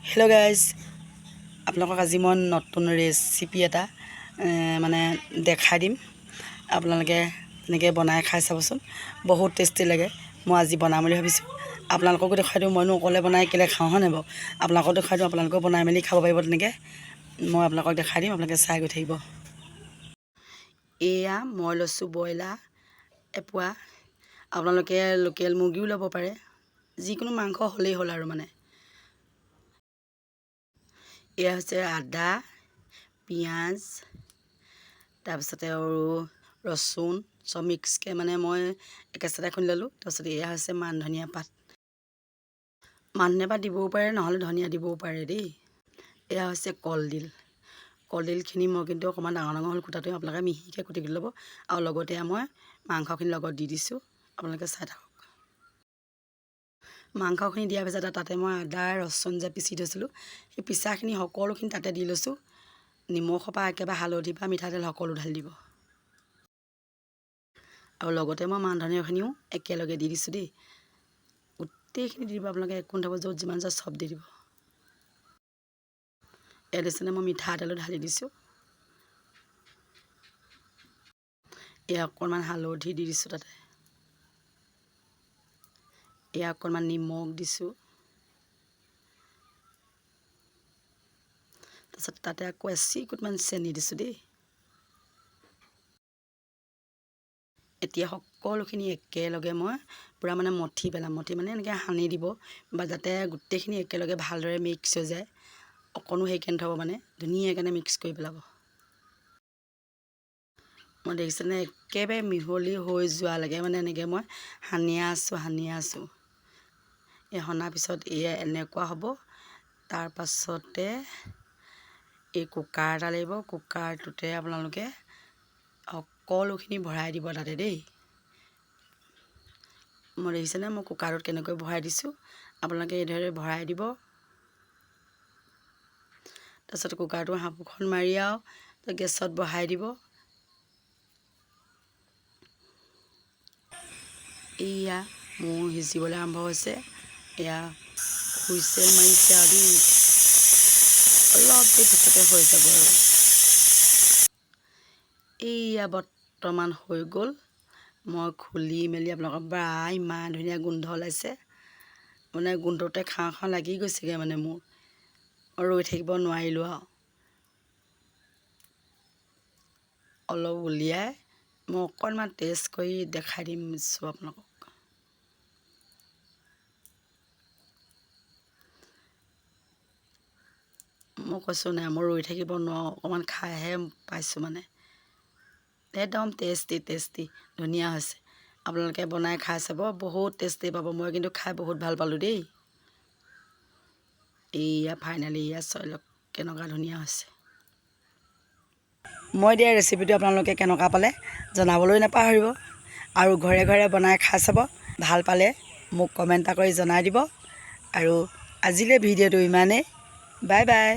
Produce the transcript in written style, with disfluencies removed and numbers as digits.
Hello' guys, আপোনালোকক আজি মই নতুন ৰেচিপি এটা মানে দেখাই দিম। আপোনালোকে তেনেকৈ বনাই খাই চাবচোন, বহুত টেষ্টি লাগে। মই আজি বনাম বুলি ভাবিছোঁ, আপোনালোককো দেখুৱাই দিওঁ। মইনো অকলে বনাই কেলৈ খাওঁ হয় নাই বাৰু, আপোনালোকক দেখুৱাই দিওঁ। আপোনালোকেও বনাই মেলি খাব পাৰিব তেনেকৈ। মই আপোনালোকক দেখাই দিম, আপোনালোকে চাই গৈ থাকিব। এয়া মই লৈছোঁ ব্ৰইলাৰ এপোৱা। আপোনালোকে লোকেল মুৰ্গীও ল'ব পাৰে, যিকোনো মাংস হ'লেই হ'ল আৰু মানে। এয়া হৈছে আদা, পিঁয়াজ, তাৰপিছতে আৰু ৰচুন চব মিক্সকৈ মানে মই একেচাতে খুন্দি ল'লোঁ। তাৰপিছত এয়া হৈছে মান ধনিয়া পাত। মান ধনিয়া পাত দিবও পাৰে, নহ'লে ধনিয়া দিবও পাৰে দেই। এয়া হৈছে কলডিল। কলডিলখিনি মই কিন্তু অকণমান ডাঙৰ ডাঙৰ হ'ল কুটাটো, আপোনালোকে মিহিকৈ কুটি ল'ব। আৰু লগতে মই মাংসখিনি লগত দি দিছোঁ, আপোনালোকে চাই থাকক। মাংসখিনি দিয়াৰ পিছত তাতে মই আদা ৰচুন যে পিচি থৈছিলোঁ, সেই পিচাখিনি সকলোখিনি তাতে দি লৈছোঁ। নিমখৰ পৰা একেবাৰে হালধিৰ পৰা মিঠাতেল সকলো ঢালি দিব। আৰু লগতে মই মান ধনিয়াখিনিও একেলগে দি দিছোঁ দেই। গোটেইখিনি দি দিব, আপোনালোকে একো নাথাকিব, য'ত যিমান আছে চব দি দিব। ইয়াৰ নিচিনা মই মিঠাতেলো ঢালি দিছোঁ। এয়া অকণমান হালধি দি দিছোঁ তাতে। এয়া অকণমান নিমখ দিছোঁ। তাৰপিছত তাতে আকৌ এচিকুটমান চেনি দিছোঁ দেই। এতিয়া সকলোখিনি একেলগে মই পূৰা মানে মঠি পেলাম। মঠি মানে এনেকৈ সানি দিব, বা যাতে গোটেইখিনি একেলগে ভালদৰে মিক্স হৈ যায়। অকণো সেইকাৰণে থ'ব, মানে ধুনীয়াকৈ মিক্স কৰি পেলাব। মই দেখিছেনে, একেবাৰে মিহলি হৈ যোৱালৈকে মানে এনেকৈ মই সানিয়ে আছোঁ। এই সনাৰ পিছত এয়া এনেকুৱা হ'ব। তাৰপাছতে এই কুকাৰ এটা লাগিব, কুকাৰটোতে আপোনালোকে সকলোখিনি ভৰাই দিব তাতে দেই। মই দেখিছেনে, মই কুকাৰটোত কেনেকৈ ভৰাই দিছোঁ। আপোনালোকে এইদৰে ভৰাই দিব। তাৰপিছত কুকাৰটো সাঁফখন মাৰি আৰু গেছত বহাই দিব। এয়া মোৰ সিজিবলৈ আৰম্ভ হৈছে। এয়া হুইছেল মাৰিছে আৰু দেই, অলপ দেৰি পিছতে হৈ যাব আৰু। এয়া বৰ্তমান হৈ গ'ল। মই খুলি মেলি আপোনালোকৰ বা ইমান ধুনীয়া গোন্ধ ওলাইছে, মানে গোন্ধতে খাওঁ খাওঁ লাগি গৈছেগৈ মানে মোৰ। ৰৈ থাকিব নোৱাৰিলোঁ আৰু। অলপ উলিয়াই মই অকণমান টেষ্ট কৰি দেখাই দিছোঁ আপোনালোকক। মই কৈছোঁ নাই, মই ৰৈ থাকিব নোৱাৰোঁ, অকণমান খাইহে পাইছোঁ মানে। একদম টেষ্টি ধুনীয়া হৈছে। আপোনালোকে বনাই খাই চাব, বহুত টেষ্টি পাব। মই কিন্তু খাই বহুত ভাল পালোঁ দেই। এয়া ফাইনেলি এয়া চাই লওক কেনেকুৱা ধুনীয়া হৈছে। মই দিয়া ৰেচিপিটো আপোনালোকে কেনেকুৱা পালে জনাবলৈ নাপাহৰিব। আৰু ঘৰে ঘৰে বনাই খাই চাব, ভাল পালে মোক কমেণ্ট এটা কৰি জনাই দিব। আৰু আজিলৈ ভিডিঅ'টো ইমানেই। Bye bye.